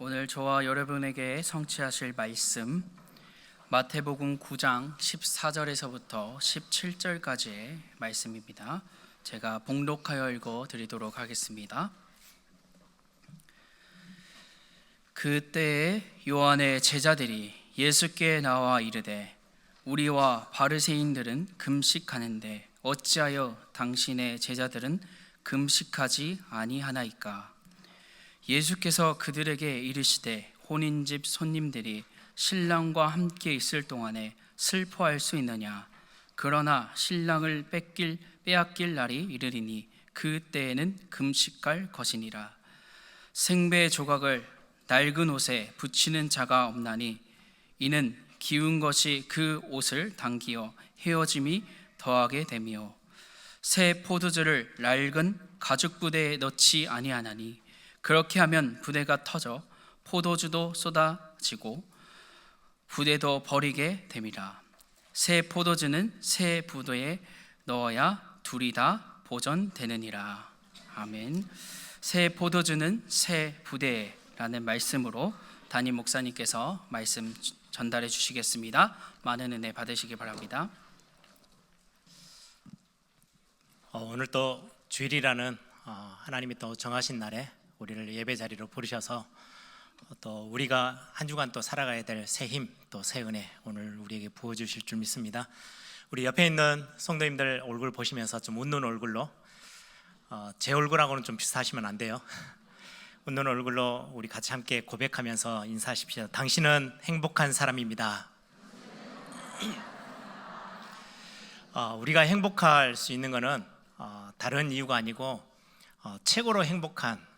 오늘 저와 여러분에게 성취하실 말씀 마태복음 9장 14절에서부터 17절까지의 말씀입니다. 제가 봉독하여 읽어 드리도록 하겠습니다. 그때에 요한의 제자들이 예수께 나와 이르되 우리와 바리새인들은 금식하는데 어찌하여 당신의 제자들은 금식하지 아니하나이까? 예수께서 그들에게 이르시되 혼인집 손님들이 신랑과 함께 있을 동안에 슬퍼할 수 있느냐? 그러나 신랑을 빼앗길 날이 이르리니 그때에는 금식할 것이니라. 생배 조각을 낡은 옷에 붙이는 자가 없나니 이는 기운 것이 그 옷을 당기어 헤어짐이 더하게 되며 새 포도주를 낡은 가죽 부대에 넣지 아니하나니 그렇게 하면 부대가 터져 포도주도 쏟아지고 부대도 버리게 됨이라. 새 포도주는 새 부대에 넣어야 둘이 다 보존되느니라. 아멘. 새 포도주는 새 부대라는 말씀으로 담임 목사님께서 말씀 전달해 주시겠습니다. 많은 은혜 받으시기 바랍니다. 오늘 또 주일이라는 하나님이 또 정하신 날에 우리를 예배 자리로 부르셔서 또 우리가 한 주간 또 살아가야 될 새 힘, 또 새 은혜 오늘 우리에게 부어주실 줄 믿습니다. 우리 옆에 있는 성도님들 얼굴 보시면서 좀 웃는 얼굴로, 제 얼굴하고는 좀 비슷하시면 안 돼요. 웃는 얼굴로 우리 같이 함께 고백하면서 인사하십시오. 당신은 행복한 사람입니다. 우리가 행복할 수 있는 것은 다른 이유가 아니고 최고로 행복한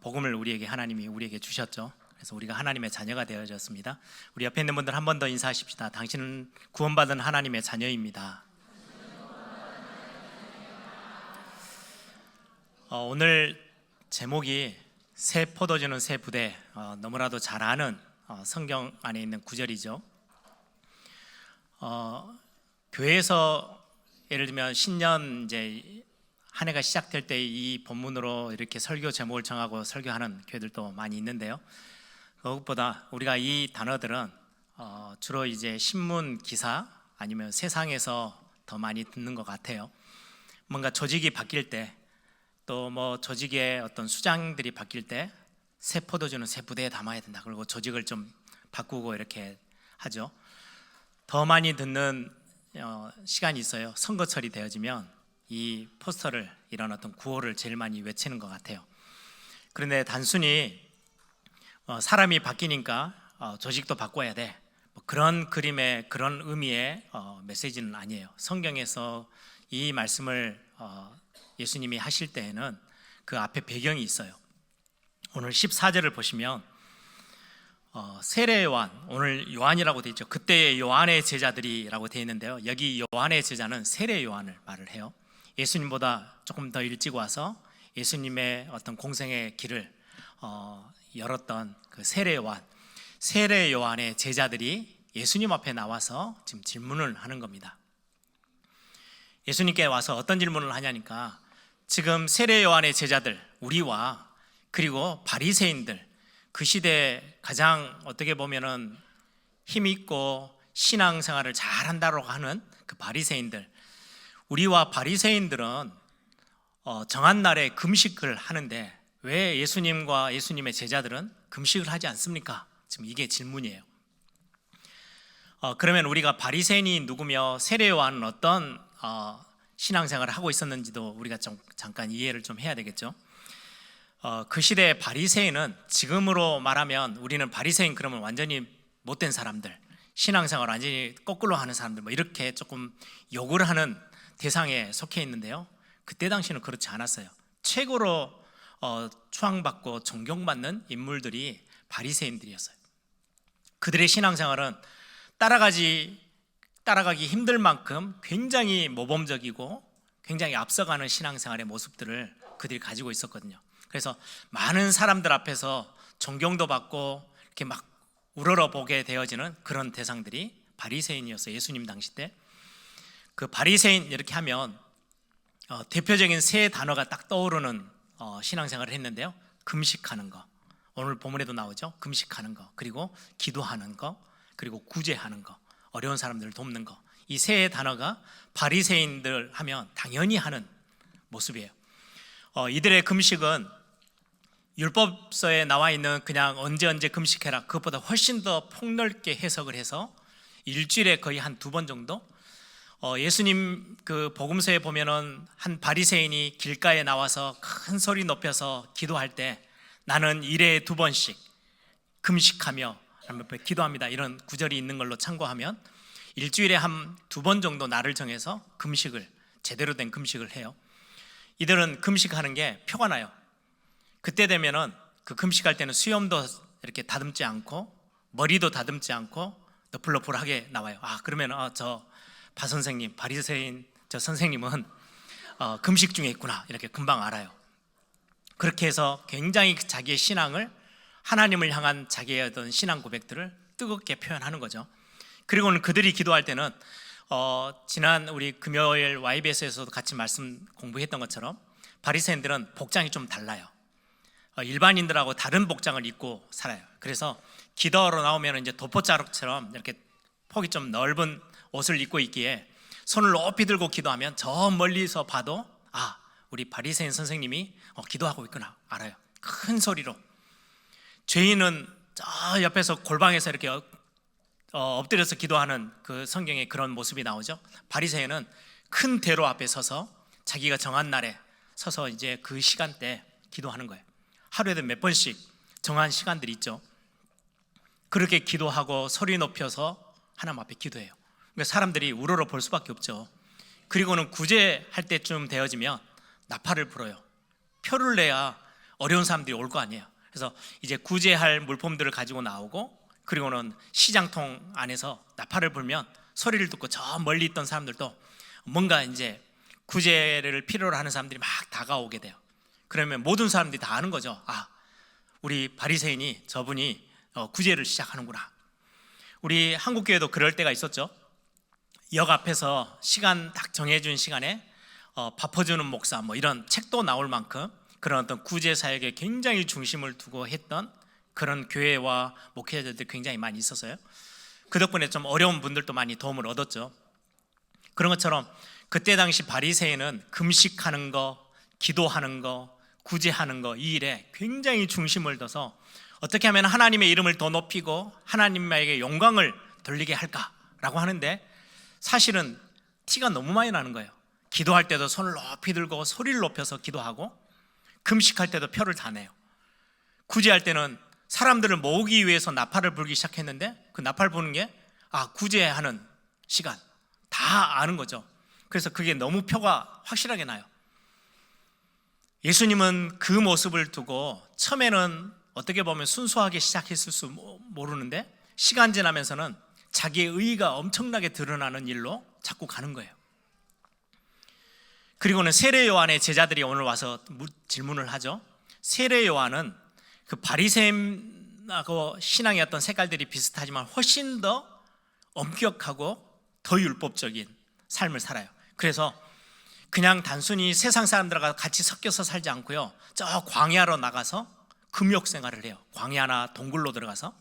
복음을 하나님이 우리에게 주셨죠. 그래서 우리가 하나님의 자녀가 되어졌습니다. 우리 옆에 있는 분들 한 번 더 인사하십시다. 당신은 구원받은 하나님의 자녀입니다. 오늘 제목이 새 포도주는 새 부대, 너무나도 잘 아는 성경 안에 있는 구절이죠. 교회에서 예를 들면 신년 이제 한 해가 시작될 때 이 본문으로 이렇게 설교 제목을 정하고 설교하는 교회들도 많이 있는데요. 그것보다 우리가 이 단어들은 주로 이제 신문 기사 아니면 세상에서 더 많이 듣는 것 같아요. 뭔가 조직이 바뀔 때, 또 뭐 조직의 어떤 수장들이 바뀔 때 새 포도주는 새 부대에 담아야 된다. 그리고 조직을 좀 바꾸고 이렇게 하죠. 더 많이 듣는 시간이 있어요. 선거철이 되어지면 이 포스터를, 이런 어떤 구호를 제일 많이 외치는 것 같아요. 그런데 단순히 사람이 바뀌니까 조직도 바꿔야 돼, 뭐 그런 그림의, 그런 의미의 메시지는 아니에요. 성경에서 이 말씀을 예수님이 하실 때에는 그 앞에 배경이 있어요. 오늘 14절을 보시면 세례 요한, 오늘 요한이라고 되어 있죠. 그때의 요한의 제자들이라고 되어 있는데요, 여기 요한의 제자는 세례 요한을 말을 해요. 예수님보다 조금 더 일찍 와서 예수님의 어떤 공생의 길을 열었던 그 세례 요한의 제자들이 예수님 앞에 나와서 지금 질문을 하는 겁니다. 예수님께 와서 어떤 질문을 하냐니까, 지금 세례 요한의 제자들, 우리와 그리고 바리새인들, 그 시대에 가장 어떻게 보면은 힘 있고 신앙생활을 잘한다고 하는 그 바리새인들, 우리와 바리새인들은 정한 날에 금식을 하는데 왜 예수님과 예수님의 제자들은 금식을 하지 않습니까? 지금 이게 질문이에요. 그러면 우리가 바리새인이 누구며 세례 요한은 어떤 신앙생활을 하고 있었는지도 우리가 좀 잠깐 이해를 좀 해야 되겠죠. 그 시대의 바리새인은, 지금으로 말하면 우리는 바리새인 그러면 완전히 못된 사람들, 신앙생활 완전히 거꾸로 하는 사람들, 뭐 이렇게 조금 욕을 하는 대상에 속해 있는데요, 그때 당시는 그렇지 않았어요. 최고로 추앙받고 존경받는 인물들이 바리새인들이었어요. 그들의 신앙생활은 따라가기 힘들 만큼 굉장히 모범적이고 굉장히 앞서가는 신앙생활의 모습들을 그들이 가지고 있었거든요. 그래서 많은 사람들 앞에서 존경도 받고 이렇게 막 우러러보게 되어지는 그런 대상들이 바리새인이었어요. 예수님 당시 때. 그 바리새인 이렇게 하면 대표적인 세 단어가 딱 떠오르는 신앙생활을 했는데요, 금식하는 거. 오늘 본문에도 나오죠. 금식하는 거, 그리고 기도하는 거, 그리고 구제하는 거, 어려운 사람들을 돕는 거. 이 세 단어가 바리새인들 하면 당연히 하는 모습이에요. 이들의 금식은 율법서에 나와 있는 그냥 언제 금식해라, 그것보다 훨씬 더 폭넓게 해석을 해서 일주일에 거의 한 2번 정도. 예수님 그 복음서에 보면은 한 바리새인이 길가에 나와서 큰 소리 높여서 기도할 때 나는 일에 2번씩 금식하며 기도합니다, 이런 구절이 있는 걸로 참고하면 일주일에 한 2번 정도 날을 정해서 금식을, 제대로 된 금식을 해요. 이들은 금식하는 게 표가 나요. 그때 되면은 그 금식할 때는 수염도 이렇게 다듬지 않고 머리도 다듬지 않고 너플너플하게 나와요. 그러면 저 바 선생님, 바리새인 저 선생님은 금식 중에 있구나, 이렇게 금방 알아요. 그렇게 해서 굉장히 자기의 신앙을, 하나님을 향한 자기의 어떤 신앙 고백들을 뜨겁게 표현하는 거죠. 그리고는 그들이 기도할 때는 지난 우리 금요일 YBS에서도 같이 말씀 공부했던 것처럼 바리새인들은 복장이 좀 달라요. 일반인들하고 다른 복장을 입고 살아요. 그래서 기도하러 나오면 이제 도포자루처럼 이렇게 폭이 좀 넓은 옷을 입고 있기에 손을 높이 들고 기도하면 저 멀리서 봐도 우리 바리새인 선생님이 기도하고 있구나 알아요. 큰 소리로. 죄인은 저 옆에서 골방에서 이렇게 엎드려서 기도하는 그 성경에 그런 모습이 나오죠. 바리새인은 큰 대로 앞에 서서 자기가 정한 날에 서서 이제 그 시간대 기도하는 거예요. 하루에도 몇 번씩 정한 시간들이 있죠. 그렇게 기도하고 소리 높여서 하나님 앞에 기도해요. 그러니까 사람들이 우러러 볼 수밖에 없죠. 그리고는 구제할 때쯤 되어지면 나팔을 불어요. 표를 내야 어려운 사람들이 올 거 아니에요. 그래서 이제 구제할 물품들을 가지고 나오고, 그리고는 시장통 안에서 나팔을 불면 소리를 듣고 저 멀리 있던 사람들도 뭔가 이제 구제를 필요로 하는 사람들이 막 다가오게 돼요. 그러면 모든 사람들이 다 아는 거죠. 우리 바리새인이, 저분이 구제를 시작하는구나. 우리 한국교회도 그럴 때가 있었죠. 역 앞에서 시간 딱 정해준 시간에 밥 퍼주는 목사 이런 책도 나올 만큼 그런 어떤 구제 사역에 굉장히 중심을 두고 했던 그런 교회와 목회자들이 굉장히 많이 있었어요. 그 덕분에 좀 어려운 분들도 많이 도움을 얻었죠. 그런 것처럼 그때 당시 바리새인은 금식하는 거, 기도하는 거, 구제하는 거, 이 일에 굉장히 중심을 둬서 어떻게 하면 하나님의 이름을 더 높이고 하나님에게 영광을 돌리게 할까라고 하는데, 사실은 티가 너무 많이 나는 거예요. 기도할 때도 손을 높이 들고 소리를 높여서 기도하고, 금식할 때도 표를 다 내요. 구제할 때는 사람들을 모으기 위해서 나팔을 불기 시작했는데, 그 나팔 부는 게 구제하는 시간, 다 아는 거죠. 그래서 그게 너무 표가 확실하게 나요. 예수님은 그 모습을 두고 처음에는 어떻게 보면 순수하게 시작했을 수 모르는데, 시간 지나면서는 자기의 의의가 엄청나게 드러나는 일로 자꾸 가는 거예요. 그리고는 세례 요한의 제자들이 오늘 와서 질문을 하죠. 세례 요한은 그 바리새인하고 신앙의 어떤 색깔들이 비슷하지만 훨씬 더 엄격하고 더 율법적인 삶을 살아요. 그래서 그냥 단순히 세상 사람들과 같이 섞여서 살지 않고요, 저 광야로 나가서 금욕 생활을 해요. 광야나 동굴로 들어가서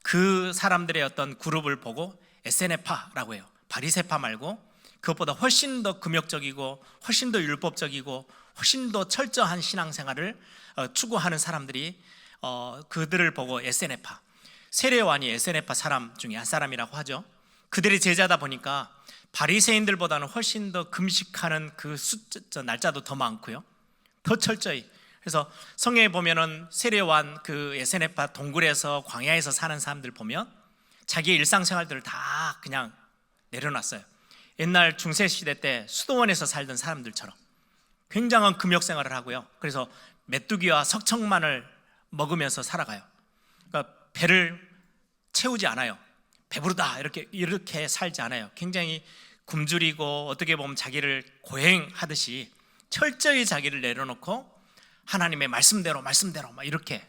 그 사람들의 어떤 그룹을 보고 에세네파라고 해요. 바리새파 말고 그것보다 훨씬 더 금욕적이고 훨씬 더 율법적이고 훨씬 더 철저한 신앙생활을 추구하는 사람들이 그들을 보고 에세네파, 세례요한이 에세네파 사람 중에 한 사람이라고 하죠. 그들의 제자다 보니까 바리새인들보다는 훨씬 더 금식하는 그 날짜도 더 많고요, 더 철저히. 그래서 성경에 보면은 세례요한 그 에세네파 동굴에서 광야에서 사는 사람들 보면 자기의 일상생활들을 다 그냥 내려놨어요. 옛날 중세시대 때 수도원에서 살던 사람들처럼 굉장한 금욕생활을 하고요. 그래서 메뚜기와 석청만을 먹으면서 살아가요. 그러니까 배를 채우지 않아요. 배부르다 이렇게 살지 않아요. 굉장히 굶주리고 어떻게 보면 자기를 고행하듯이 철저히 자기를 내려놓고 하나님의 말씀대로 막 이렇게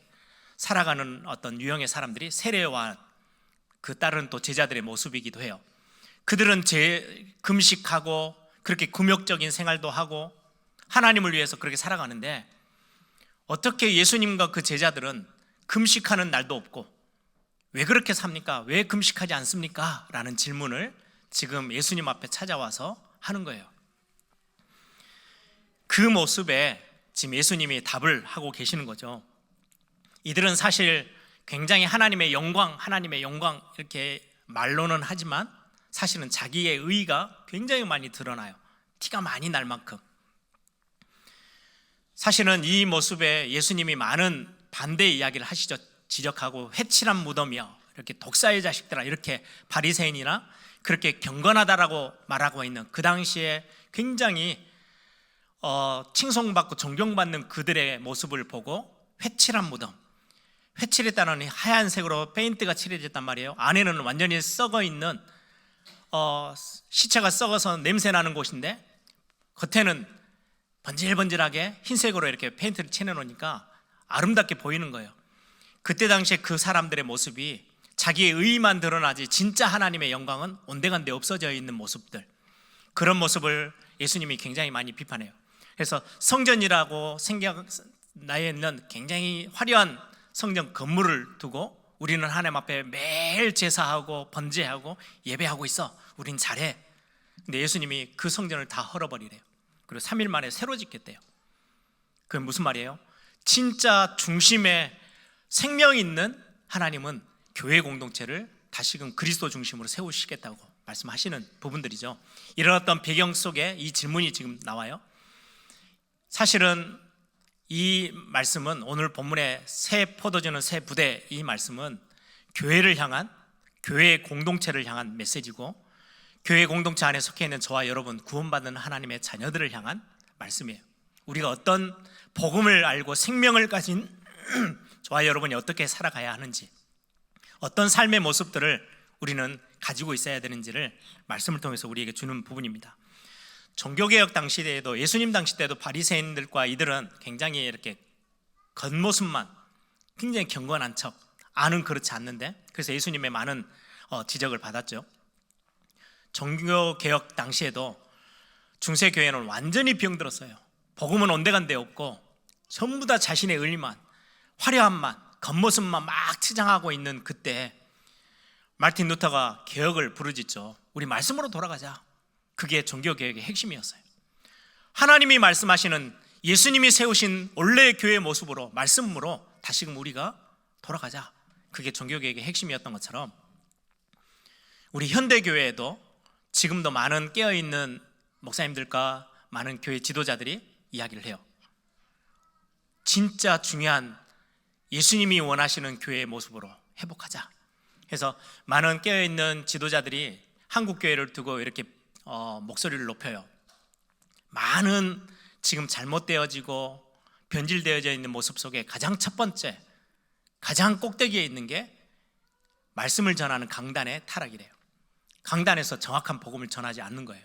살아가는 어떤 유형의 사람들이 세례요한 그 다른 또 제자들의 모습이기도 해요. 그들은 금식하고 그렇게 금욕적인 생활도 하고 하나님을 위해서 그렇게 살아가는데, 어떻게 예수님과 그 제자들은 금식하는 날도 없고 왜 그렇게 삽니까? 왜 금식하지 않습니까? 라는 질문을 지금 예수님 앞에 찾아와서 하는 거예요. 그 모습에 지금 예수님이 답을 하고 계시는 거죠. 이들은 사실 굉장히 하나님의 영광 이렇게 말로는 하지만 사실은 자기의 의의가 굉장히 많이 드러나요. 티가 많이 날 만큼. 사실은 이 모습에 예수님이 많은 반대 이야기를 하시죠. 지적하고 회칠한 무덤이여, 이렇게 독사의 자식들아, 이렇게 바리새인이나 그렇게 경건하다라고 말하고 있는 그 당시에 굉장히 칭송받고 존경받는 그들의 모습을 보고 회칠한 무덤, 회칠했다는 하얀색으로 페인트가 칠해졌단 말이에요. 안에는 완전히 썩어 있는 시체가 썩어서 냄새 나는 곳인데 겉에는 번질번질하게 흰색으로 이렇게 페인트를 칠해 놓으니까 아름답게 보이는 거예요. 그때 당시에 그 사람들의 모습이 자기의 의의만 드러나지 진짜 하나님의 영광은 온데간데 없어져 있는 모습들, 그런 모습을 예수님이 굉장히 많이 비판해요. 그래서 성전이라고 생각나에 있는 굉장히 화려한 성전 건물을 두고 우리는 하나님 앞에 매일 제사하고 번제하고 예배하고 있어, 우린 잘해. 근데 예수님이 그 성전을 다 헐어버리래요. 그리고 3일 만에 새로 짓겠대요. 그게 무슨 말이에요? 진짜 중심에 생명 있는 하나님은 교회 공동체를 다시금 그리스도 중심으로 세우시겠다고 말씀하시는 부분들이죠. 이런 어떤 배경 속에 이 질문이 지금 나와요. 사실은 이 말씀은 오늘 본문의 새 포도주는 새 부대, 이 말씀은 교회를 향한, 교회의 공동체를 향한 메시지고 교회 공동체 안에 속해 있는 저와 여러분, 구원받는 하나님의 자녀들을 향한 말씀이에요. 우리가 어떤 복음을 알고 생명을 가진 저와 여러분이 어떻게 살아가야 하는지, 어떤 삶의 모습들을 우리는 가지고 있어야 되는지를 말씀을 통해서 우리에게 주는 부분입니다. 종교개혁 당시 때에도, 예수님 당시 때도 바리새인들과 이들은 굉장히 이렇게 겉모습만 굉장히 경건한 척, 안은 그렇지 않는데, 그래서 예수님의 많은 지적을 받았죠. 종교개혁 당시에도 중세교회는 완전히 병들었어요. 복음은 온데간데 없고 전부 다 자신의 의리만, 화려함만, 겉모습만 막 치장하고 있는 그때 마르틴 루터가 개혁을 부르짖죠. 우리 말씀으로 돌아가자. 그게 종교개혁의 핵심이었어요. 하나님이 말씀하시는, 예수님이 세우신 원래의 교회의 모습으로, 말씀으로 다시금 우리가 돌아가자. 그게 종교개혁의 핵심이었던 것처럼 우리 현대교회에도 지금도 많은 깨어있는 목사님들과 많은 교회 지도자들이 이야기를 해요. 진짜 중요한 예수님이 원하시는 교회의 모습으로 회복하자. 그래서 많은 깨어있는 지도자들이 한국교회를 두고 이렇게 목소리를 높여요. 많은 지금 잘못되어지고 변질되어져 있는 모습 속에 가장 첫 번째, 가장 꼭대기에 있는 게 말씀을 전하는 강단의 타락이래요. 강단에서 정확한 복음을 전하지 않는 거예요.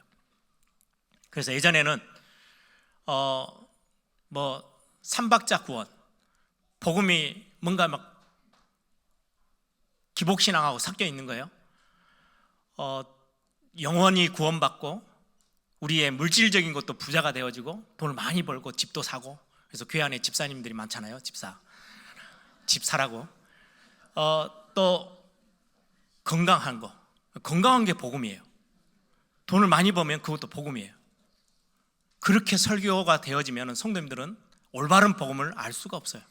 그래서 예전에는 삼박자 구원, 복음이 뭔가 막 기복신앙하고 섞여 있는 거예요. 영원히 구원받고 우리의 물질적인 것도 부자가 되어지고 돈을 많이 벌고 집도 사고, 그래서 교회 안에 집사님들이 많잖아요. 집 사라고. 또 건강한 거, 건강한 게 복음이에요. 돈을 많이 벌면 그것도 복음이에요. 그렇게 설교가 되어지면 성도님들은 올바른 복음을 알 수가 없어요.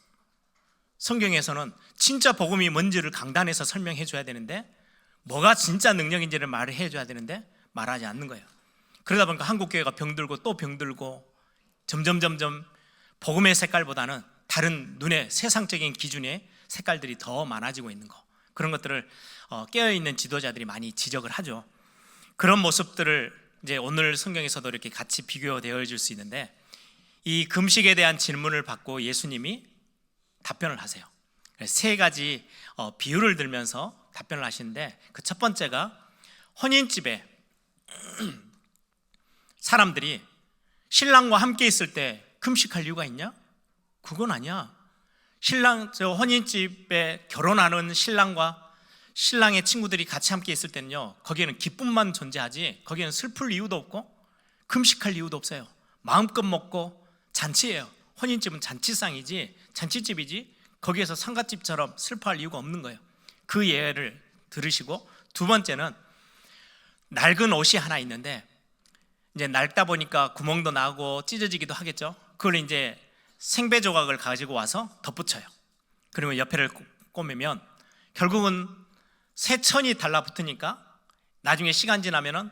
성경에서는 진짜 복음이 뭔지를 강단에서 설명해 줘야 되는데, 뭐가 진짜 능력인지를 말해 줘야 되는데 말하지 않는 거예요. 그러다 보니까 한국교회가 병들고 또 병들고, 점점 복음의 색깔보다는 다른 눈의 세상적인 기준의 색깔들이 더 많아지고 있는 거, 그런 것들을 깨어있는 지도자들이 많이 지적을 하죠. 그런 모습들을 이제 오늘 성경에서도 이렇게 같이 비교되어 줄 수 있는데, 이 금식에 대한 질문을 받고 예수님이 답변을 하세요. 세 가지 비유를 들면서 답변을 하시는데, 그 첫 번째가 혼인집에 사람들이 신랑과 함께 있을 때 금식할 이유가 있냐? 그건 아니야. 혼인집에 결혼하는 신랑과 신랑의 친구들이 같이 함께 있을 때는요, 거기에는 기쁨만 존재하지 거기에는 슬플 이유도 없고 금식할 이유도 없어요. 마음껏 먹고 잔치예요. 혼인집은 잔치상이지, 잔치집이지 거기에서 상갓집처럼 슬퍼할 이유가 없는 거예요. 그 예를 들으시고, 두 번째는 낡은 옷이 하나 있는데 이제 낡다 보니까 구멍도 나고 찢어지기도 하겠죠. 그걸 이제 생배 조각을 가지고 와서 덧붙여요. 그리고 옆에를 꼬매면 결국은 새 천이 달라붙으니까 나중에 시간 지나면은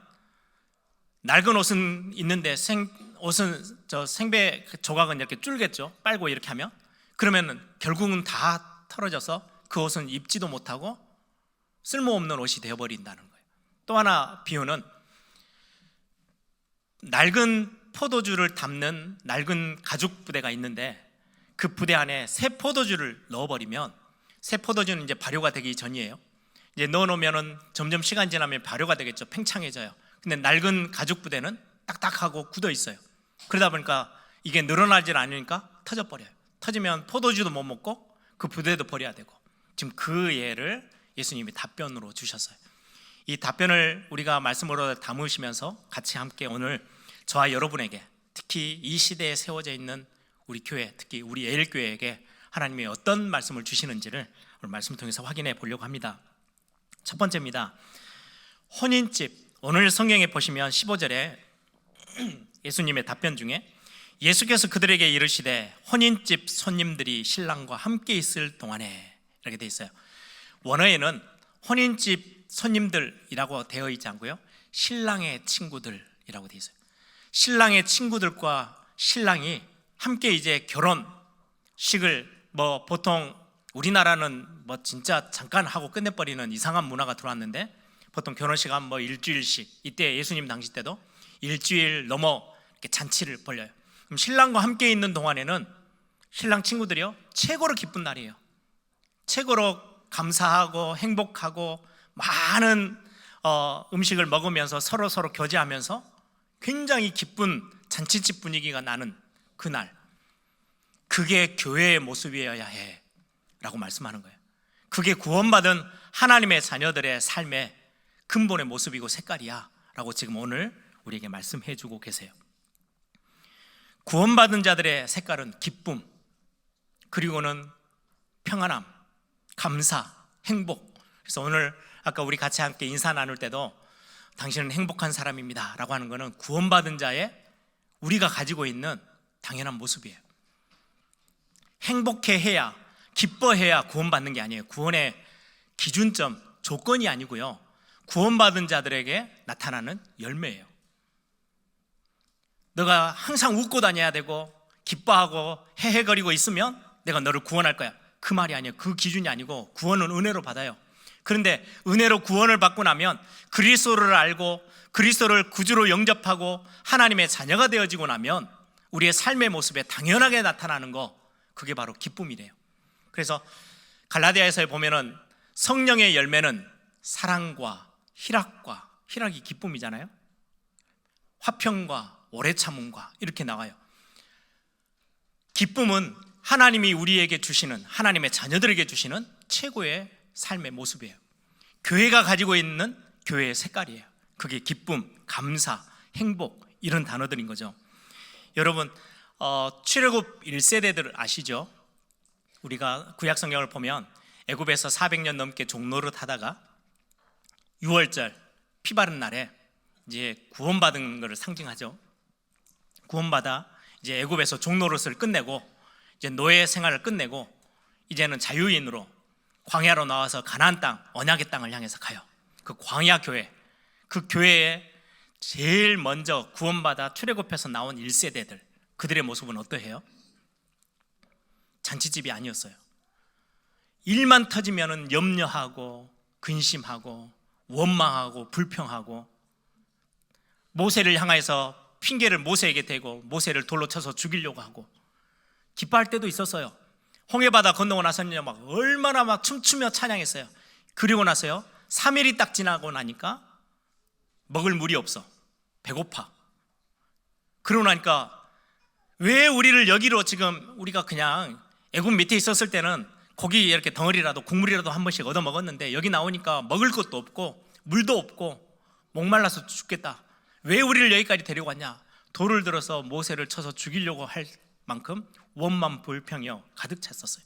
낡은 옷은 있는데 생배 조각은 이렇게 줄겠죠. 빨고 이렇게 하면. 그러면은 결국은 다 털어져서 그 옷은 입지도 못하고 쓸모없는 옷이 되어버린다는 거예요. 또 하나 비유는 낡은 포도주를 담는 낡은 가죽 부대가 있는데 그 부대 안에 새 포도주를 넣어버리면, 새 포도주는 이제 발효가 되기 전이에요. 이제 넣어놓으면은 점점 시간 지나면 발효가 되겠죠. 팽창해져요. 근데 낡은 가죽 부대는 딱딱하고 굳어 있어요. 그러다 보니까 이게 늘어나질 않으니까 터져버려요. 터지면 포도주도 못 먹고 그 부대도 버려야 되고. 지금 그 예를 예수님이 답변으로 주셨어요. 이 답변을 우리가 말씀으로 담으시면서 같이 함께 오늘 저와 여러분에게, 특히 이 시대에 세워져 있는 우리 교회, 특히 우리 예일교회에게 하나님이 어떤 말씀을 주시는지를 오늘 말씀을 통해서 확인해 보려고 합니다. 첫 번째입니다. 혼인집. 오늘 성경에 보시면 15절에 예수님의 답변 중에 예수께서 그들에게 이르시되 혼인집 손님들이 신랑과 함께 있을 동안에, 이렇게 되어 있어요. 원어에는 혼인집 손님들이라고 되어 있지 않고요, 신랑의 친구들이라고 되어 있어요. 신랑의 친구들과 신랑이 함께 이제 결혼식을, 보통 우리나라는 진짜 잠깐 하고 끝내버리는 이상한 문화가 들어왔는데, 보통 결혼식 하면 일주일씩, 이때 예수님 당시 때도 일주일 넘어 이렇게 잔치를 벌려요. 그럼 신랑과 함께 있는 동안에는 신랑 친구들이요, 최고로 기쁜 날이에요. 최고로 감사하고 행복하고 많은 음식을 먹으면서 서로 교제하면서 굉장히 기쁜 잔치집 분위기가 나는 그날, 그게 교회의 모습이어야 해 라고 말씀하는 거예요. 그게 구원받은 하나님의 자녀들의 삶의 근본의 모습이고 색깔이야 라고 지금 오늘 우리에게 말씀해 주고 계세요. 구원받은 자들의 색깔은 기쁨, 그리고는 평안함, 감사, 행복. 그래서 오늘 아까 우리 같이 함께 인사 나눌 때도 당신은 행복한 사람입니다 라고 하는 것은 구원받은 자의 우리가 가지고 있는 당연한 모습이에요. 행복해해야, 기뻐해야 구원받는 게 아니에요. 구원의 기준점, 조건이 아니고요, 구원받은 자들에게 나타나는 열매예요. 너가 항상 웃고 다녀야 되고 기뻐하고 헤헤거리고 있으면 내가 너를 구원할 거야, 그 말이 아니에요. 그 기준이 아니고, 구원은 은혜로 받아요. 그런데 은혜로 구원을 받고 나면 그리스도를 알고 그리스도를 구주로 영접하고 하나님의 자녀가 되어지고 나면 우리의 삶의 모습에 당연하게 나타나는 거, 그게 바로 기쁨이래요. 그래서 갈라디아에서 보면은 성령의 열매는 사랑과 희락과, 희락이 기쁨이잖아요. 화평과 오래 참음과 이렇게 나와요. 기쁨은 하나님이 우리에게 주시는, 하나님의 자녀들에게 주시는 최고의 삶의 모습이에요. 교회가 가지고 있는 교회의 색깔이에요. 그게 기쁨, 감사, 행복, 이런 단어들인 거죠. 여러분, 출애굽 1세대들 아시죠? 우리가 구약 성경을 보면 애굽에서 400년 넘게 종노릇 하다가 6월절 피 바른 날에 이제 구원받은 것을 상징하죠. 구원받아 이제 애굽에서 종노릇을 끝내고 이제 노예 생활을 끝내고 이제는 자유인으로 광야로 나와서 가나안 땅, 언약의 땅을 향해서 가요. 그 광야 교회, 그 교회에 제일 먼저 구원받아 출애굽해서 나온 1세대들, 그들의 모습은 어떠해요? 잔치집이 아니었어요. 일만 터지면 염려하고 근심하고 원망하고 불평하고, 모세를 향해서 핑계를 모세에게 대고 모세를 돌로 쳐서 죽이려고 하고, 기뻐할 때도 있었어요. 홍해바다 건너고 나서는요, 얼마나 춤추며 찬양했어요. 그리고 나서요, 3일이 딱 지나고 나니까 먹을 물이 없어. 배고파. 그러고 나니까 왜 우리를 여기로, 지금 우리가 그냥 애굽 밑에 있었을 때는 고기 이렇게 덩어리라도 국물이라도 한 번씩 얻어 먹었는데, 여기 나오니까 먹을 것도 없고 물도 없고 목말라서 죽겠다. 왜 우리를 여기까지 데려왔냐? 돌을 들어서 모세를 쳐서 죽이려고 할 만큼 원만 불평이요 가득 찼었어요.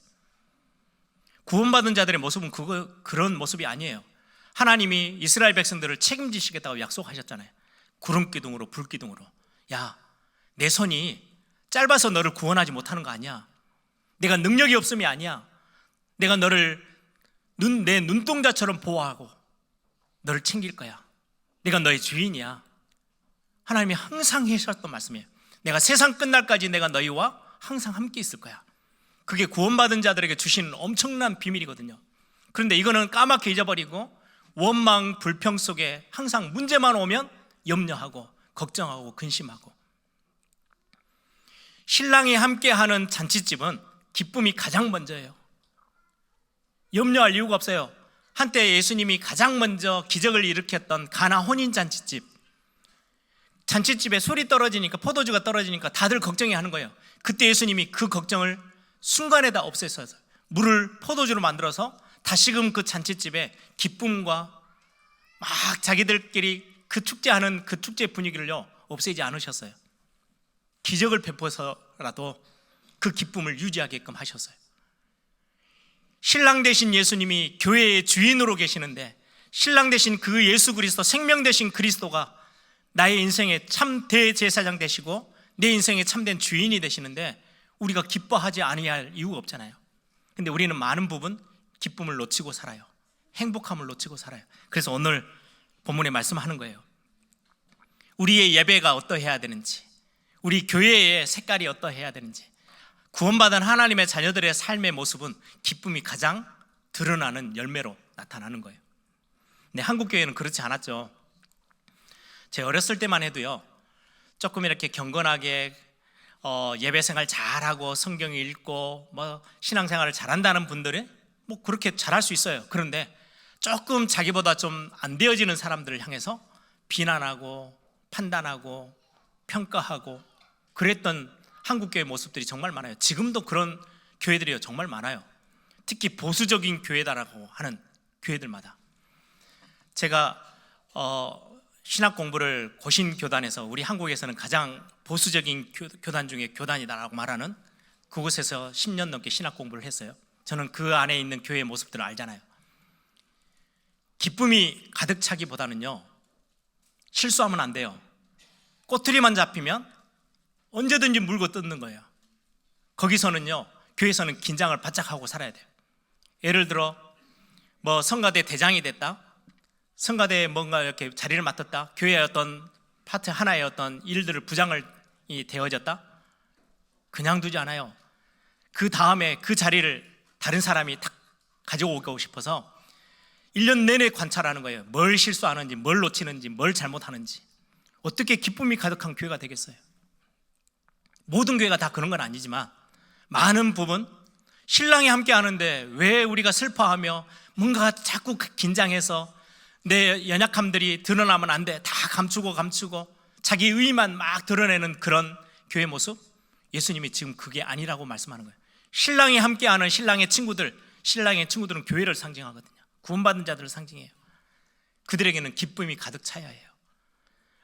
구원받은 자들의 모습은 그런 모습이 아니에요. 하나님이 이스라엘 백성들을 책임지시겠다고 약속하셨잖아요. 구름 기둥으로, 불 기둥으로. 야, 내 손이 짧아서 너를 구원하지 못하는 거 아니야. 내가 능력이 없음이 아니야. 내가 너를 내 눈동자처럼 보호하고 너를 챙길 거야. 내가 너의 주인이야. 하나님이 항상 하셨던 말씀이에요. 내가 세상 끝날까지 내가 너희와 항상 함께 있을 거야. 그게 구원받은 자들에게 주시는 엄청난 비밀이거든요. 그런데 이거는 까맣게 잊어버리고 원망, 불평 속에 항상 문제만 오면 염려하고 걱정하고 근심하고. 신랑이 함께하는 잔치집은 기쁨이 가장 먼저예요. 염려할 이유가 없어요. 한때 예수님이 가장 먼저 기적을 일으켰던 가나 혼인 잔치집, 잔치집에 술이 떨어지니까, 포도주가 떨어지니까 다들 걱정이 하는 거예요. 그때 예수님이 그 걱정을 순간에 다 없애셔서 물을 포도주로 만들어서 다시금 그 잔치집에 기쁨과 막 자기들끼리 그 축제하는 그 축제 분위기를요 없애지 않으셨어요. 기적을 베풀어서라도 그 기쁨을 유지하게끔 하셨어요. 신랑 되신 예수님이 교회의 주인으로 계시는데, 신랑 되신 그 예수 그리스도, 생명 되신 그리스도가 나의 인생의 참 대제사장 되시고 내 인생의 참된 주인이 되시는데 우리가 기뻐하지 않아야 이유가 없잖아요. 근데 우리는 많은 부분 기쁨을 놓치고 살아요. 행복함을 놓치고 살아요. 그래서 오늘 본문에 말씀하는 거예요. 우리의 예배가 어떠해야 되는지, 우리 교회의 색깔이 어떠해야 되는지, 구원받은 하나님의 자녀들의 삶의 모습은 기쁨이 가장 드러나는 열매로 나타나는 거예요. 근데 한국 교회는 그렇지 않았죠. 제 어렸을 때만 해도요, 조금 이렇게 경건하게 예배 생활 잘하고 성경 읽고 뭐 신앙생활을 잘한다는 분들은 뭐 그렇게 잘할 수 있어요. 그런데 조금 자기보다 좀 안 되어지는 사람들을 향해서 비난하고 판단하고 평가하고 그랬던 한국교회 모습들이 정말 많아요. 지금도 그런 교회들이 정말 많아요. 특히 보수적인 교회다라고 하는 교회들마다. 제가 신학 공부를 고신교단에서, 우리 한국에서는 가장 보수적인 교단 중에 교단이다라고 말하는 그곳에서 10년 넘게 신학 공부를 했어요. 저는 그 안에 있는 교회의 모습들을 알잖아요. 기쁨이 가득 차기보다는요, 실수하면 안 돼요. 꼬투리만 잡히면 언제든지 물고 뜯는 거예요. 거기서는요, 교회에서는 긴장을 바짝 하고 살아야 돼요. 예를 들어 뭐 성가대 대장이 됐다, 성가대에 뭔가 이렇게 자리를 맡았다, 교회의 어떤 파트 하나의 어떤 일들을 부장을 되어졌다, 그냥 두지 않아요. 그 다음에 그 자리를 다른 사람이 탁 가져오고 싶어서 1년 내내 관찰하는 거예요. 뭘 실수하는지, 뭘 놓치는지, 뭘 잘못하는지. 어떻게 기쁨이 가득한 교회가 되겠어요? 모든 교회가 다 그런 건 아니지만 많은 부분, 신랑이 함께 하는데 왜 우리가 슬퍼하며 뭔가 자꾸 긴장해서 내 연약함들이 드러나면 안 돼, 다 감추고 자기 의만 막 드러내는 그런 교회 모습, 예수님이 지금 그게 아니라고 말씀하는 거예요. 신랑이 함께하는 신랑의 친구들은 교회를 상징하거든요. 구원받은 자들을 상징해요. 그들에게는 기쁨이 가득 차야 해요.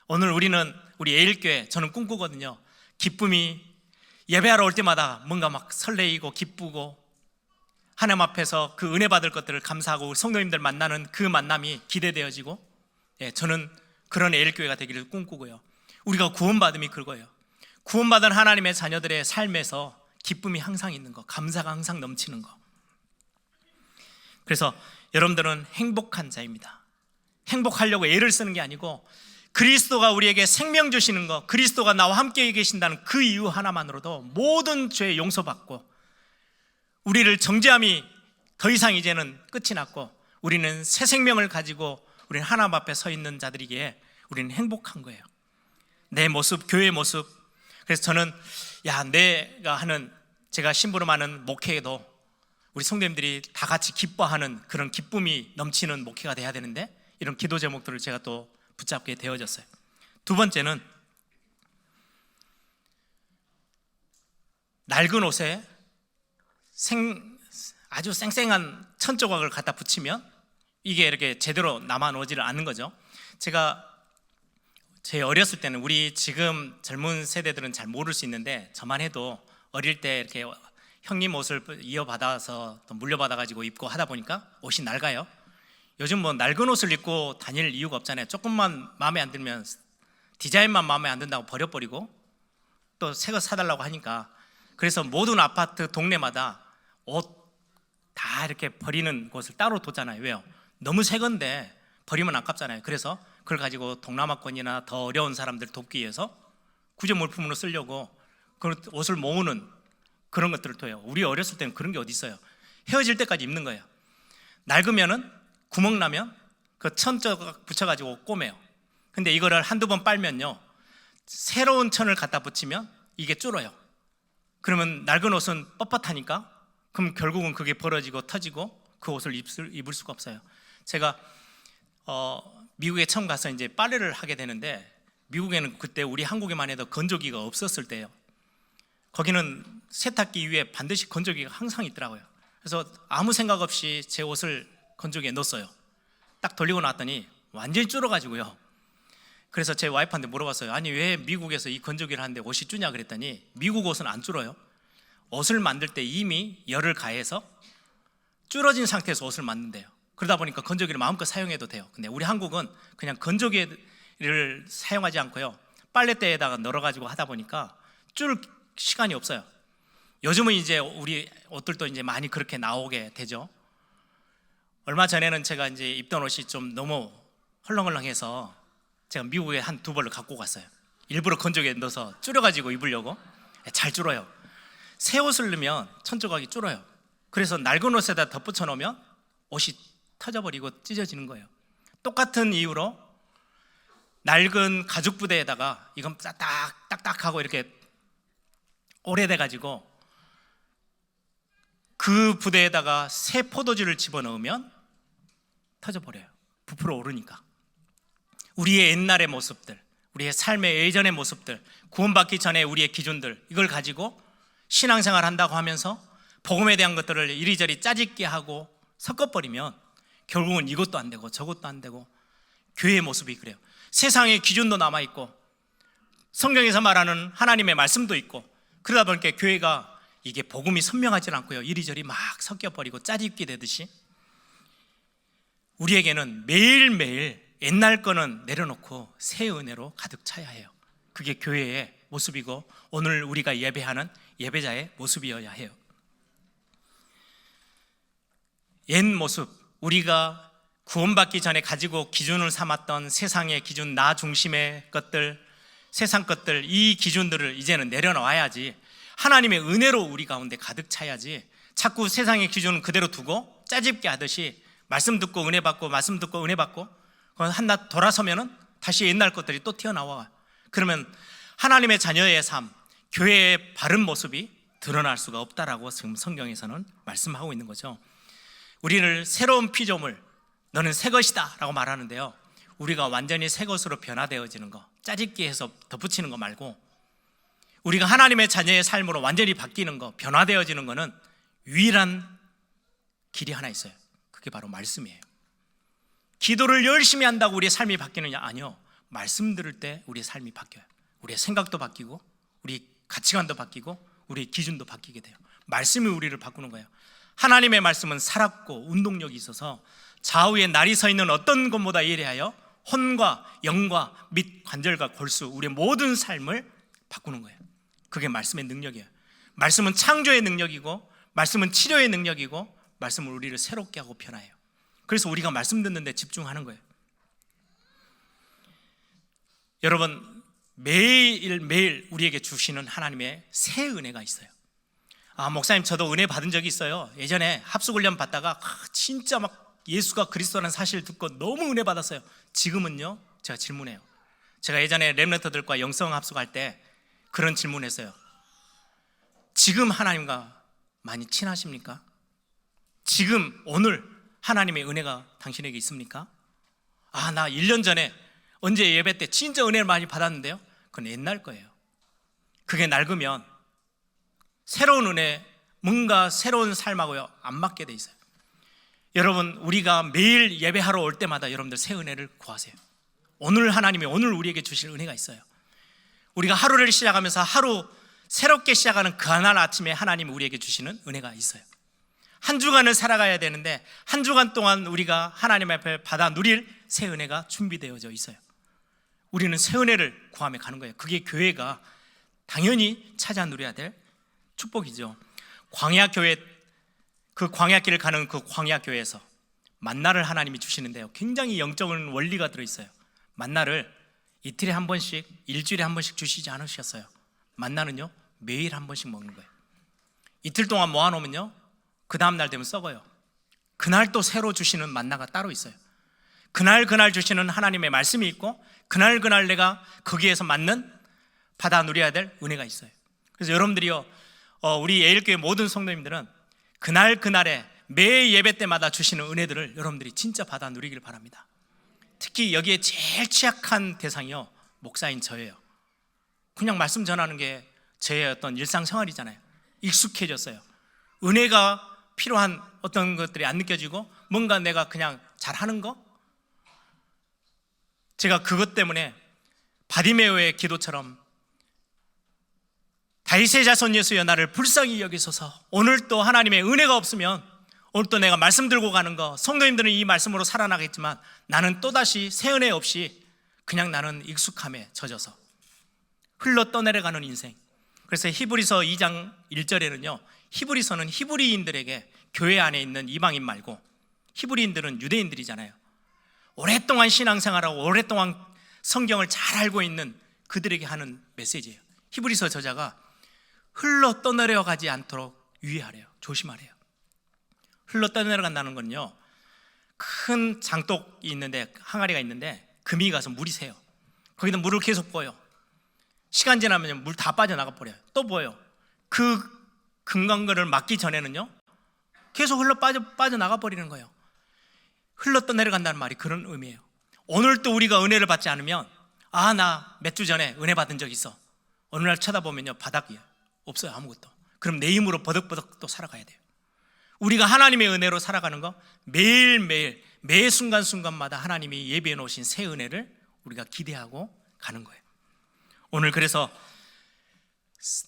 오늘 우리 에일교회, 저는 꿈꾸거든요. 기쁨이 예배하러 올 때마다 뭔가 막 설레이고 기쁘고 하나님 앞에서 그 은혜 받을 것들을 감사하고 성도님들 만나는 그 만남이 기대되어지고, 저는 그런 에일교회가 되기를 꿈꾸고요. 우리가 구원받음이 그거예요. 구원받은 하나님의 자녀들의 삶에서 기쁨이 항상 있는 거, 감사가 항상 넘치는 거. 그래서 여러분들은 행복한 자입니다. 행복하려고 애를 쓰는 게 아니고 그리스도가 우리에게 생명 주시는 거, 그리스도가 나와 함께 계신다는 그 이유 하나만으로도 모든 죄 용서받고 우리를 정죄함이 더 이상 이제는 끝이 났고 우리는 새 생명을 가지고 우리는 하나님 앞에 서 있는 자들이기에 우리는 행복한 거예요. 내 모습, 교회의 모습. 그래서 저는 제가 심부름하는 목회에도 우리 성도님들이 다 같이 기뻐하는 그런 기쁨이 넘치는 목회가 돼야 되는데, 이런 기도 제목들을 제가 또 붙잡게 되어졌어요. 두 번째는 낡은 옷에 아주 쌩쌩한 천조각을 갖다 붙이면 이게 이렇게 제대로 남아나지를 않는 거죠. 제가 제 어렸을 때는, 우리 지금 젊은 세대들은 잘 모를 수 있는데 저만 해도 어릴 때 이렇게 형님 옷을 이어받아서 또 물려받아가지고 입고 하다 보니까 옷이 낡아요. 요즘 뭐 낡은 옷을 입고 다닐 이유가 없잖아요. 조금만 마음에 안 들면 디자인만 마음에 안 든다고 버려버리고 또 새 거 사달라고 하니까, 그래서 모든 아파트 동네마다 옷 다 이렇게 버리는 곳을 따로 뒀잖아요. 왜요? 너무 새 건데 버리면 아깝잖아요. 그래서 그걸 가지고 동남아권이나 더 어려운 사람들 돕기 위해서 구조물품으로 쓰려고 그 옷을 모으는 그런 것들을 둬요. 우리 어렸을 때는 그런 게 어디 있어요. 헤어질 때까지 입는 거예요. 낡으면은 구멍 나면 그 천 붙여가지고 꼬매요. 근데 이거를 한두 번 빨면요, 새로운 천을 갖다 붙이면 이게 줄어요. 그러면 낡은 옷은 뻣뻣하니까 그럼 결국은 그게 벌어지고 터지고 그 옷을 입을 수가 없어요. 제가 미국에 처음 가서 이제 빨래를 하게 되는데, 미국에는 그때 우리 한국에만 해도 건조기가 없었을 때예요. 거기는 세탁기 위에 반드시 건조기가 항상 있더라고요. 그래서 아무 생각 없이 제 옷을 건조기에 넣었어요. 딱 돌리고 나왔더니 완전히 줄어가지고요. 그래서 제 와이프한테 물어봤어요. 아니 왜 미국에서 이 건조기를 하는데 옷이 줄냐 그랬더니, 미국 옷은 안 줄어요. 옷을 만들 때 이미 열을 가해서 줄어진 상태에서 옷을 만든대요. 그러다 보니까 건조기를 마음껏 사용해도 돼요. 근데 우리 한국은 그냥 건조기를 사용하지 않고요, 빨래대에다가 널어가지고 하다 보니까 줄 시간이 없어요. 요즘은 이제 우리 옷들도 이제 많이 그렇게 나오게 되죠. 얼마 전에는 제가 이제 입던 옷이 좀 너무 헐렁헐렁해서 제가 미국에 한 두 벌을 갖고 갔어요. 일부러 건조기에 넣어서 줄여가지고 입으려고. 잘 줄어요. 새 옷을 넣으면 천조각이 줄어요. 그래서 낡은 옷에다 덧붙여 놓으면 옷이 터져버리고 찢어지는 거예요. 똑같은 이유로 낡은 가죽 부대에다가 이건 딱딱하고 이렇게 오래돼가지고 그 부대에다가 새 포도주를 집어넣으면 터져버려요. 부풀어 오르니까. 우리의 옛날의 모습들, 우리의 삶의 예전의 모습들, 구원받기 전에 우리의 기준들, 이걸 가지고 신앙생활 한다고 하면서 복음에 대한 것들을 이리저리 짜집게 하고 섞어버리면 결국은 이것도 안 되고 저것도 안 되고, 교회의 모습이 그래요. 세상의 기준도 남아있고 성경에서 말하는 하나님의 말씀도 있고, 그러다 보니까 교회가 이게 복음이 선명하지 않고요, 이리저리 막 섞여버리고 짜집게 되듯이 우리에게는 매일매일 옛날 거는 내려놓고 새 은혜로 가득 차야 해요. 그게 교회의 모습이고 오늘 우리가 예배하는 예배자의 모습이어야 해요. 옛 모습, 우리가 구원받기 전에 가지고 기준을 삼았던 세상의 기준, 나 중심의 것들, 세상 것들, 이 기준들을 이제는 내려놔야지, 하나님의 은혜로 우리 가운데 가득 차야지, 자꾸 세상의 기준은 그대로 두고 짜집게 하듯이 말씀 듣고 은혜 받고 말씀 듣고 은혜 받고 한낱 돌아서면은 다시 옛날 것들이 또 튀어나와. 그러면 하나님의 자녀의 삶, 교회의 바른 모습이 드러날 수가 없다라고 지금 성경에서는 말씀하고 있는 거죠. 우리를 새로운 피조물, 너는 새 것이다 라고 말하는데요, 우리가 완전히 새 것으로 변화되어지는 거, 짜집기 해서 덧붙이는 거 말고 우리가 하나님의 자녀의 삶으로 완전히 바뀌는 거, 변화되어지는 거는 유일한 길이 하나 있어요. 그게 바로 말씀이에요. 기도를 열심히 한다고 우리의 삶이 바뀌느냐? 아니요. 말씀 들을 때 우리의 삶이 바뀌어요. 우리의 생각도 바뀌고 우리 가치관도 바뀌고 우리의 기준도 바뀌게 돼요. 말씀이 우리를 바꾸는 거예요. 하나님의 말씀은 살았고 운동력이 있어서 좌우에 날이 서 있는 어떤 것보다 예리하여 혼과 영과 및 관절과 골수, 우리의 모든 삶을 바꾸는 거예요. 그게 말씀의 능력이에요. 말씀은 창조의 능력이고 말씀은 치료의 능력이고 말씀은 우리를 새롭게 하고 변화해요. 그래서 우리가 말씀 듣는 데 집중하는 거예요. 여러분, 매일매일 우리에게 주시는 하나님의 새 은혜가 있어요. 목사님, 저도 은혜 받은 적이 있어요. 예전에 합숙훈련 받다가 진짜 막 예수가 그리스도라는 사실을 듣고 너무 은혜 받았어요. 지금은요, 제가 질문해요. 제가 예전에 렘넌트들과 영성 합숙할 때 그런 질문했어요. 지금 하나님과 많이 친하십니까? 지금 오늘 하나님의 은혜가 당신에게 있습니까? 나 1년 전에 언제 예배 때 진짜 은혜를 많이 받았는데요. 그건 옛날 거예요. 그게 낡으면 새로운 은혜, 뭔가 새로운 삶하고요 안 맞게 돼 있어요. 여러분, 우리가 매일 예배하러 올 때마다 여러분들 새 은혜를 구하세요. 오늘 하나님이 오늘 우리에게 주실 은혜가 있어요. 우리가 하루를 시작하면서 하루 새롭게 시작하는 그날 아침에 하나님 우리에게 주시는 은혜가 있어요. 한 주간을 살아가야 되는데 한 주간 동안 우리가 하나님 앞에 받아 누릴 새 은혜가 준비되어져 있어요. 우리는 새 은혜를 구하며 가는 거예요. 그게 교회가 당연히 찾아 누려야 될 축복이죠. 광야교회, 그 광야길을 가는 그 광야교회에서 만나를 하나님이 주시는데요, 굉장히 영적인 원리가 들어있어요. 만나를 이틀에 한 번씩, 일주일에 한 번씩 주시지 않으셨어요. 만나는요, 매일 한 번씩 먹는 거예요. 이틀 동안 모아놓으면요, 그 다음날 되면 썩어요. 그날 또 새로 주시는 만나가 따로 있어요. 그날 주시는 하나님의 말씀이 있고 그날 내가 거기에서 맞는 받아 누려야 될 은혜가 있어요. 그래서 여러분들이요, 우리 예일교회 모든 성도님들은 그날에 매 예배 때마다 주시는 은혜들을 여러분들이 진짜 받아 누리길 바랍니다. 특히 여기에 제일 취약한 대상이요, 목사인 저예요. 그냥 말씀 전하는 게 제 어떤 일상생활이잖아요. 익숙해졌어요. 은혜가 필요한 어떤 것들이 안 느껴지고 뭔가 내가 그냥 잘하는 거, 제가 그것 때문에 바디메오의 기도처럼 다윗의 자손 예수여 나를 불쌍히 여기소서. 오늘 또 하나님의 은혜가 없으면 오늘 또 내가 말씀 들고 가는 거, 성도님들은 이 말씀으로 살아나겠지만 나는 또다시 새 은혜 없이 그냥 나는 익숙함에 젖어서 흘러 떠내려가는 인생. 그래서 히브리서 2장 1절에는요, 히브리서는 히브리인들에게, 교회 안에 있는 이방인 말고 히브리인들은 유대인들이잖아요. 오랫동안 신앙생활하고 오랫동안 성경을 잘 알고 있는 그들에게 하는 메시지예요. 히브리서 저자가 흘러 떠내려가지 않도록 유의하래요. 조심하래요. 흘러 떠내려간다는 건요, 큰 장독이 있는데, 항아리가 있는데 금이 가서 물이 새요. 거기다 물을 계속 부어요. 시간 지나면 물 다 빠져나가 버려요. 또 부어요. 그 금강거를 막기 전에는요, 계속 흘러 빠져나가 버리는 거예요. 흘러 떠내려간다는 말이 그런 의미예요. 오늘 또 우리가 은혜를 받지 않으면, 나 몇 주 전에 은혜 받은 적 있어. 어느 날 쳐다보면요, 바닥이에요. 없어요, 아무것도. 그럼 내 힘으로 버덕버덕 또 살아가야 돼요. 우리가 하나님의 은혜로 살아가는 거, 매일매일 매 순간순간마다 하나님이 예비해 놓으신 새 은혜를 우리가 기대하고 가는 거예요. 오늘 그래서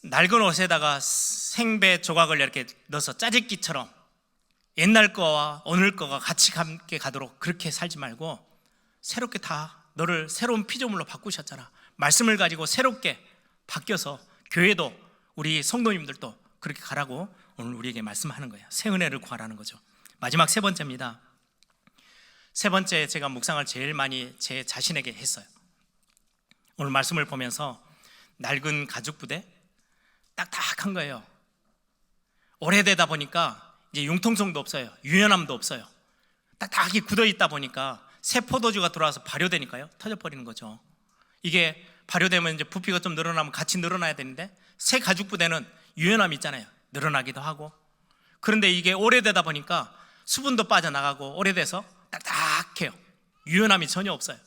낡은 옷에다가 생배 조각을 이렇게 넣어서 짜집기처럼 옛날 거와 오늘 거가 같이 함께 가도록 그렇게 살지 말고, 새롭게 다 너를 새로운 피조물로 바꾸셨잖아. 말씀을 가지고 새롭게 바뀌어서 교회도 우리 성도님들도 그렇게 가라고 오늘 우리에게 말씀하는 거예요. 새 은혜를 구하라는 거죠. 마지막 세 번째입니다. 세 번째, 제가 묵상을 제일 많이 제 자신에게 했어요. 오늘 말씀을 보면서 낡은 가죽 부대, 딱딱한 거예요. 오래되다 보니까 이제 융통성도 없어요. 유연함도 없어요. 딱딱하게 굳어 있다 보니까 새 포도주가 들어와서 발효되니까요, 터져버리는 거죠. 이게 발효되면 이제 부피가 좀 늘어나면 같이 늘어나야 되는데, 새 가죽 부대는 유연함이 있잖아요. 늘어나기도 하고. 그런데 이게 오래되다 보니까 수분도 빠져나가고 오래돼서 딱딱해요. 유연함이 전혀 없어요.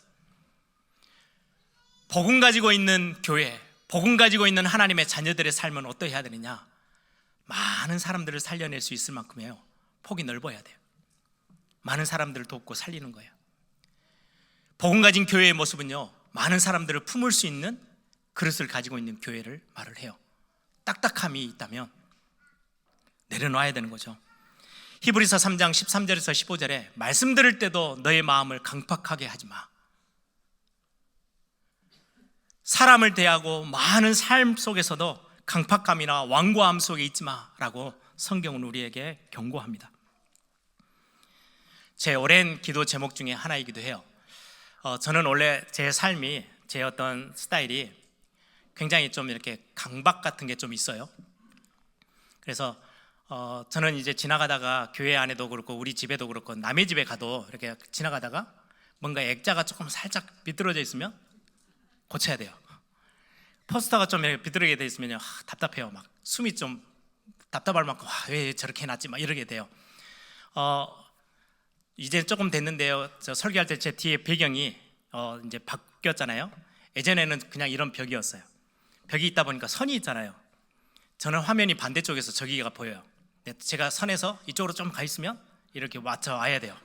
복음 가지고 있는 교회, 복음 가지고 있는 하나님의 자녀들의 삶은 어떠해야 되느냐? 많은 사람들을 살려낼 수 있을 만큼이에요. 폭이 넓어야 돼요. 많은 사람들을 돕고 살리는 거예요. 복음 가진 교회의 모습은요, 많은 사람들을 품을 수 있는 그릇을 가지고 있는 교회를 말을 해요. 딱딱함이 있다면 내려놔야 되는 거죠. 히브리서 3장 13절에서 15절에 말씀 들을 때도 너의 마음을 강팍하게 하지 마. 사람을 대하고 많은 삶 속에서도 강팍함이나 완고함 속에 있지 마라고 성경은 우리에게 경고합니다. 제 오랜 기도 제목 중에 하나이기도 해요. 저는 원래 제 삶이, 제 어떤 스타일이 굉장히 좀 이렇게 강박 같은 게 좀 있어요. 그래서 저는 이제 지나가다가 교회 안에도 그렇고 우리 집에도 그렇고 남의 집에 가도 이렇게 지나가다가 뭔가 액자가 조금 살짝 비뚤어져 있으면 고쳐야 돼요. 포스터가 좀 이렇게 비뚤어지게 돼 있으면 답답해요. 막 숨이 좀 답답할 만큼 왜 저렇게 해놨지 막 이러게 돼요. 이제 조금 됐는데요, 저 설교할 때 제 뒤에 배경이 이제 바뀌었잖아요. 예전에는 그냥 이런 벽이었어요. 벽이 있다 보니까 선이 있잖아요. 저는 화면이 반대쪽에서 저기가 보여요. 제가 선에서 이쪽으로 좀 가 있으면 이렇게 맞춰 와야 돼요.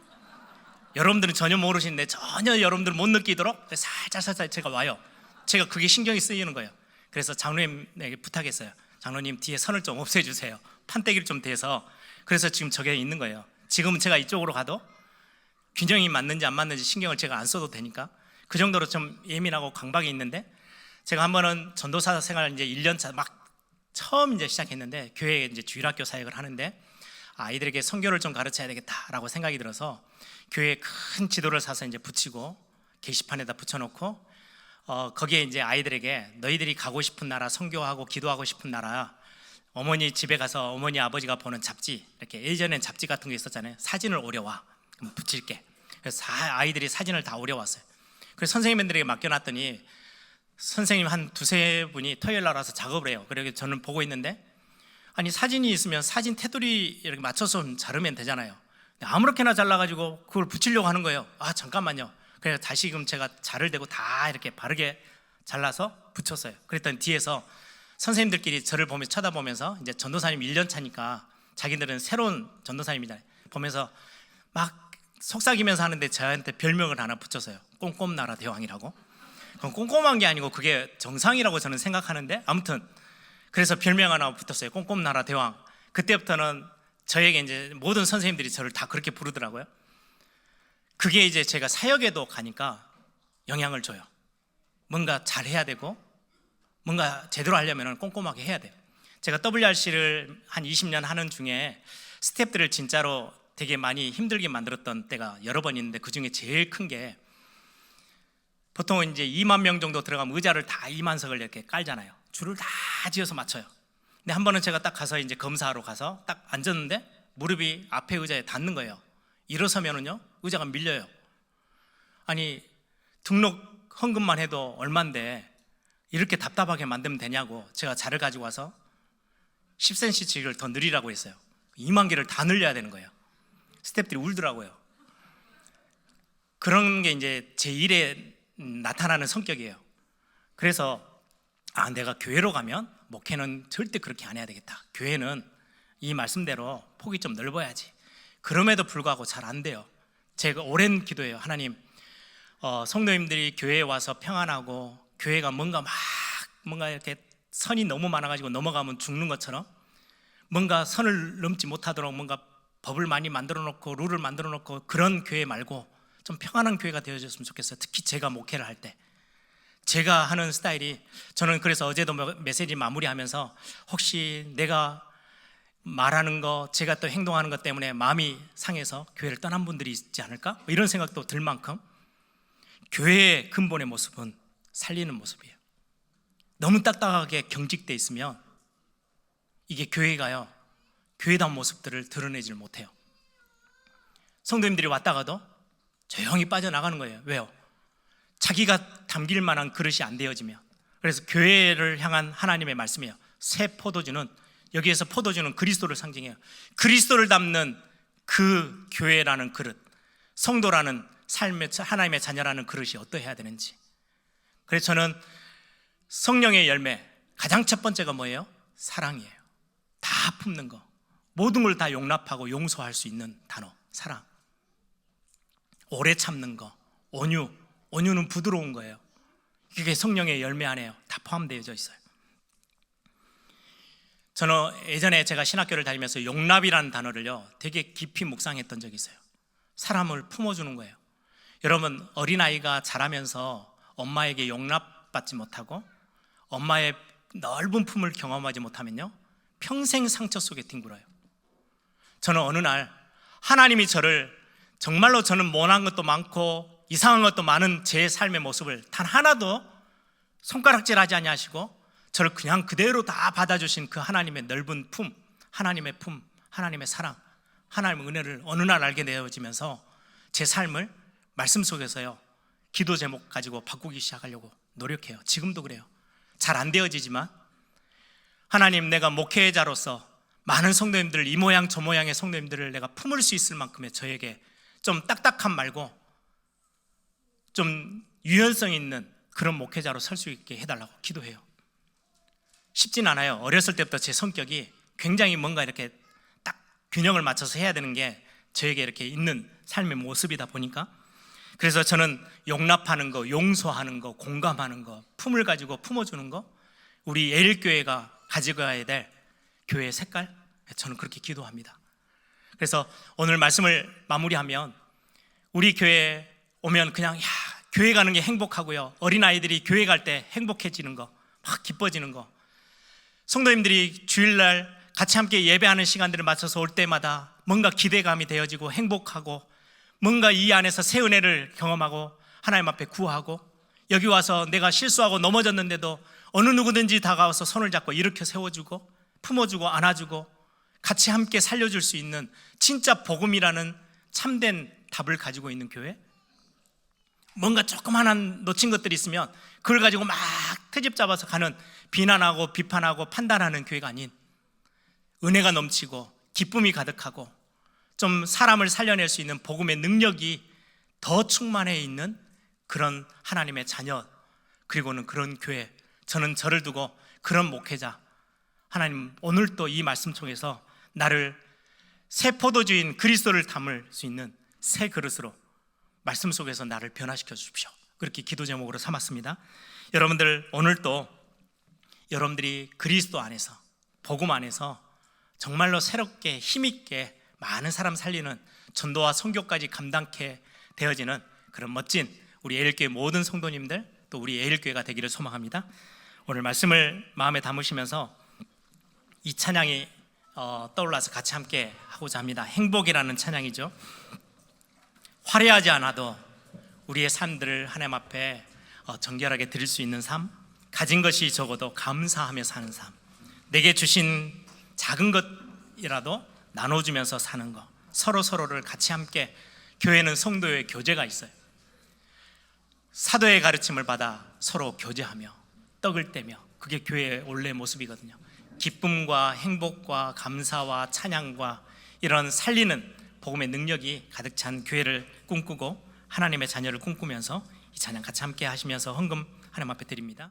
여러분들은 전혀 모르시는데 전혀 여러분들 못 느끼도록 살짝 제가 와요. 제가 그게 신경이 쓰이는 거예요. 그래서 장로님에게 부탁했어요. 장로님 뒤에 선을 좀 없애주세요. 판때기를 좀 대서. 그래서 지금 저게 있는 거예요. 지금은 제가 이쪽으로 가도 균형이 맞는지 안 맞는지 신경을 제가 안 써도 되니까 그 정도로 좀 예민하고 강박이 있는데, 제가 한 번은 전도사 생활 이제 1년 차 막 처음 이제 시작했는데 교회에 이제 주일학교 사역을 하는데 아이들에게 선교를 좀 가르쳐야 되겠다라고 생각이 들어서 교회에 큰 지도를 사서 이제 붙이고 게시판에다 붙여놓고 거기에 이제 아이들에게 너희들이 가고 싶은 나라, 선교하고 기도하고 싶은 나라, 어머니 집에 가서 어머니 아버지가 보는 잡지, 이렇게 예전엔 잡지 같은 게 있었잖아요. 사진을 오려와, 그럼 붙일게. 그래서 아이들이 사진을 다 오려왔어요. 그래서 선생님들에게 맡겨놨더니 선생님 한 두세 분이 토요일 날 와서 작업을 해요. 그래서 저는 보고 있는데, 아니 사진이 있으면 사진 테두리 이렇게 맞춰서 자르면 되잖아요. 아무렇게나 잘라가지고 그걸 붙이려고 하는 거예요. 아 잠깐만요. 그래서 다시금 제가 자를 대고 다 이렇게 바르게 잘라서 붙였어요. 그랬더니 뒤에서 선생님들끼리 저를 보면서 쳐다보면서, 이제 전도사님 1년 차니까 자기들은 새로운 전도사님이잖아요. 보면서 막 속삭이면서 하는데 저한테 별명을 하나 붙였어요. 꼼꼼나라 대왕이라고. 그건 꼼꼼한 게 아니고 그게 정상이라고 저는 생각하는데, 아무튼 그래서 별명 하나 붙었어요. 꼼꼼나라 대왕. 그때부터는 저에게 이제 모든 선생님들이 저를 다 그렇게 부르더라고요. 그게 이제 제가 사역에도 가니까 영향을 줘요. 뭔가 잘해야 되고 뭔가 제대로 하려면 꼼꼼하게 해야 돼요. 제가 WRC를 한 20년 하는 중에 스태프들을 진짜로 되게 많이 힘들게 만들었던 때가 여러 번 있는데, 그 중에 제일 큰 게, 보통은 이제 2만 명 정도 들어가면 의자를 다 2만석을 이렇게 깔잖아요. 줄을 다 지어서 맞춰요. 근데 한 번은 제가 딱 가서 이제 검사하러 가서 딱 앉았는데 무릎이 앞에 의자에 닿는 거예요. 일어서면은요 의자가 밀려요. 아니 등록 헌금만 해도 얼만데 이렇게 답답하게 만들면 되냐고 제가 자를 가지고 와서 10cm씩을 더 늘리라고 했어요. 2만 개를 다 늘려야 되는 거예요. 스태프들이 울더라고요. 그런 게 이제 제 일에 나타나는 성격이에요. 그래서 내가 교회로 가면 목회는 절대 그렇게 안 해야 되겠다. 교회는 이 말씀대로 폭이 좀 넓어야지. 그럼에도 불구하고 잘 안 돼요. 제가 오랜 기도예요. 하나님, 성도님들이 교회에 와서 평안하고 교회가 뭔가 이렇게 선이 너무 많아가지고 넘어가면 죽는 것처럼, 뭔가 선을 넘지 못하도록 뭔가 법을 많이 만들어 놓고 룰을 만들어 놓고 그런 교회 말고 좀 평안한 교회가 되어졌으면 좋겠어요. 특히 제가 목회를 할 때 제가 하는 스타일이, 저는 그래서 어제도 메시지 마무리하면서 혹시 내가 말하는 거, 제가 또 행동하는 것 때문에 마음이 상해서 교회를 떠난 분들이 있지 않을까? 이런 생각도 들 만큼 교회의 근본의 모습은 살리는 모습이에요. 너무 딱딱하게 경직돼 있으면 이게 교회가요, 교회다운 모습들을 드러내질 못해요. 성도님들이 왔다가도 조용히 빠져나가는 거예요. 왜요? 자기가 담길 만한 그릇이 안 되어지면. 그래서 교회를 향한 하나님의 말씀이에요. 새 포도주는, 여기에서 포도주는 그리스도를 상징해요. 그리스도를 담는 그 교회라는 그릇, 성도라는 삶의 하나님의 자녀라는 그릇이 어떠해야 되는지. 그래서 저는 성령의 열매 가장 첫 번째가 뭐예요? 사랑이에요. 다 품는 거, 모든 걸 다 용납하고 용서할 수 있는 단어, 사랑. 오래 참는 거, 온유는 부드러운 거예요. 그게 성령의 열매 안에요. 다 포함되어져 있어요. 저는 예전에 제가 신학교를 다니면서 용납이라는 단어를요 되게 깊이 묵상했던 적이 있어요. 사람을 품어주는 거예요. 여러분, 어린아이가 자라면서 엄마에게 용납받지 못하고 엄마의 넓은 품을 경험하지 못하면요 평생 상처 속에 뒹굴어요. 저는 어느 날 하나님이 저를, 정말로 저는 모난 것도 많고 이상한 것도 많은 제 삶의 모습을 단 하나도 손가락질하지 아니하시고 저를 그냥 그대로 다 받아주신 그 하나님의 넓은 품, 하나님의 사랑, 하나님의 은혜를 어느 날 알게 되어지면서 제 삶을 말씀 속에서요 기도 제목 가지고 바꾸기 시작하려고 노력해요. 지금도 그래요. 잘 안 되어지지만 하나님, 내가 목회자로서 많은 성도님들, 이 모양 저 모양의 성도님들을 내가 품을 수 있을 만큼의 저에게 좀 딱딱함 말고 좀 유연성 있는 그런 목회자로 설 수 있게 해달라고 기도해요. 쉽진 않아요. 어렸을 때부터 제 성격이 굉장히 뭔가 이렇게 딱 균형을 맞춰서 해야 되는 게 저에게 이렇게 있는 삶의 모습이다 보니까, 그래서 저는 용납하는 거, 용서하는 거, 공감하는 거, 품을 가지고 품어주는 거, 우리 예일교회가 가져가야 될 교회의 색깔, 저는 그렇게 기도합니다. 그래서 오늘 말씀을 마무리하면 우리 교회에 오면 그냥 교회 가는 게 행복하고요, 어린아이들이 교회 갈 때 행복해지는 거, 막 기뻐지는 거, 성도님들이 주일날 같이 함께 예배하는 시간들을 맞춰서 올 때마다 뭔가 기대감이 되어지고 행복하고, 뭔가 이 안에서 새 은혜를 경험하고 하나님 앞에 구하고, 여기 와서 내가 실수하고 넘어졌는데도 어느 누구든지 다가와서 손을 잡고 일으켜 세워주고 품어주고 안아주고 같이 함께 살려줄 수 있는 진짜 복음이라는 참된 답을 가지고 있는 교회, 뭔가 조금 하나 놓친 것들이 있으면 그걸 가지고 막 트집 잡아서 가는, 비난하고 비판하고 판단하는 교회가 아닌, 은혜가 넘치고 기쁨이 가득하고 좀 사람을 살려낼 수 있는 복음의 능력이 더 충만해 있는 그런 하나님의 자녀, 그리고는 그런 교회, 저는 저를 두고 그런 목회자, 하나님 오늘 또 이 말씀 통해서 나를 새 포도주인 그리스도를 담을 수 있는 새 그릇으로 말씀 속에서 나를 변화시켜 주십시오. 그렇게 기도 제목으로 삼았습니다. 여러분들, 오늘 또 여러분들이 그리스도 안에서, 복음 안에서 정말로 새롭게 힘있게 많은 사람 살리는 전도와 선교까지 감당케 되어지는 그런 멋진 우리 예일교회 모든 성도님들, 또 우리 예일교회가 되기를 소망합니다. 오늘 말씀을 마음에 담으시면서 이 찬양이 떠올라서 같이 함께 하고자 합니다. 행복이라는 찬양이죠. 화려하지 않아도 우리의 삶들을 하나님 앞에 정결하게 드릴 수 있는 삶, 가진 것이 적어도 감사하며 사는 삶, 내게 주신 작은 것이라도 나눠주면서 사는 것, 서로를 같이 함께, 교회는 성도의 교제가 있어요. 사도의 가르침을 받아 서로 교제하며 떡을 떼며, 그게 교회의 원래 모습이거든요. 기쁨과 행복과 감사와 찬양과 이런 살리는 복음의 능력이 가득 찬 교회를 꿈꾸고 하나님의 자녀를 꿈꾸면서 이 찬양 같이 함께 하시면서 헌금 하나님 앞에 드립니다.